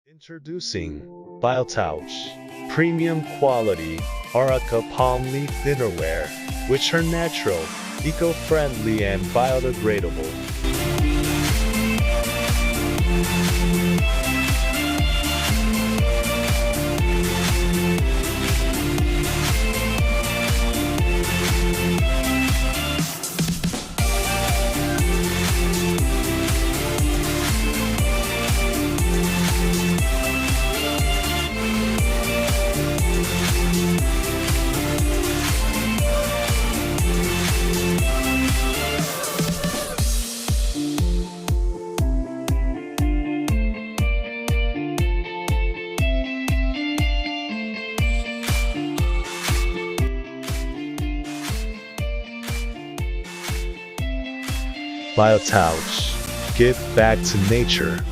Introducing Biotouch Premium Quality Areca Palm Leaf Dinnerware, which are natural, eco-friendly, and biodegradable. Biotouch. Give back to nature.